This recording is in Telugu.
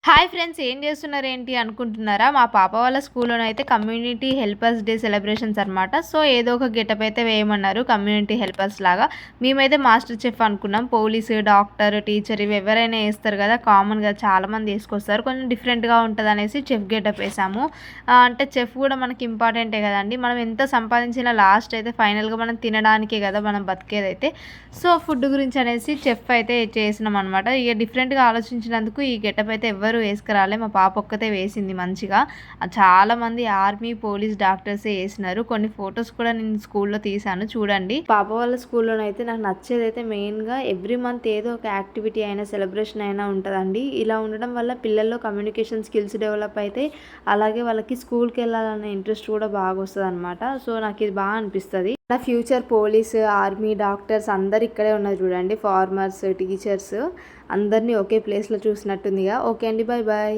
హాయ్ ఫ్రెండ్స్, ఏం చేస్తున్నారేంటి అనుకుంటున్నారా? మా పాప వాళ్ళ స్కూల్లోనైతే కమ్యూనిటీ హెల్పర్స్ డే సెలబ్రేషన్స్ అనమాట. సో ఏదో ఒక గెటప్ అయితే వేయమన్నారు కమ్యూనిటీ హెల్పర్స్ లాగా. మేమైతే మాస్టర్ చెఫ్ అనుకున్నాం. పోలీసు, డాక్టర్, టీచర్ ఇవి ఎవరైనా వేస్తారు కదా, కామన్గా చాలామంది వేసుకొస్తారు. కొంచెం డిఫరెంట్గా ఉంటుంది అనేసి చెఫ్ గెటప్ వేసాము. అంటే చెఫ్ కూడా మనకి ఇంపార్టెంటే కదండి. మనం ఎంత సంపాదించినా లాస్ట్ అయితే ఫైనల్గా మనం తినడానికే కదా మనం బతికేదైతే. సో ఫుడ్ గురించి అనేసి చెఫ్ అయితే చేసినాం అనమాట. ఇక డిఫరెంట్గా ఆలోచించినందుకు ఈ గెటప్ అయితే ఎవరు వేసుకురాలే, మా పాప ఒక్కతే వేసింది మంచిగా. చాలామంది ఆర్మీ, పోలీస్, డాక్టర్సే వేసినారు. కొన్ని ఫొటోస్ కూడా నేను స్కూల్లో తీసాను, చూడండి. పాప వాళ్ళ స్కూల్లోనైతే నాకు నచ్చేదైతే మెయిన్గా ఎవ్రీ మంత్ ఏదో ఒక యాక్టివిటీ అయినా సెలబ్రేషన్ అయినా ఉంటుందండి. ఇలా ఉండడం వల్ల పిల్లల్లో కమ్యూనికేషన్ స్కిల్స్ డెవలప్ అయితే, అలాగే వాళ్ళకి స్కూల్కి వెళ్ళాలనే ఇంట్రెస్ట్ కూడా బాగా వస్తుంది అనమాట. సో నాకు ఇది బాగా అనిపిస్తుంది. నా ఫ్యూచర్ పోలీస్, ఆర్మీ, డాక్టర్స్ అందరు ఇక్కడే ఉన్నారు చూడండి. ఫార్మర్స్, టీచర్స్ అందరినీ ఒకే ప్లేస్లో చూసినట్టుందిగా. ఓకే అండి, బాయ్ బాయ్.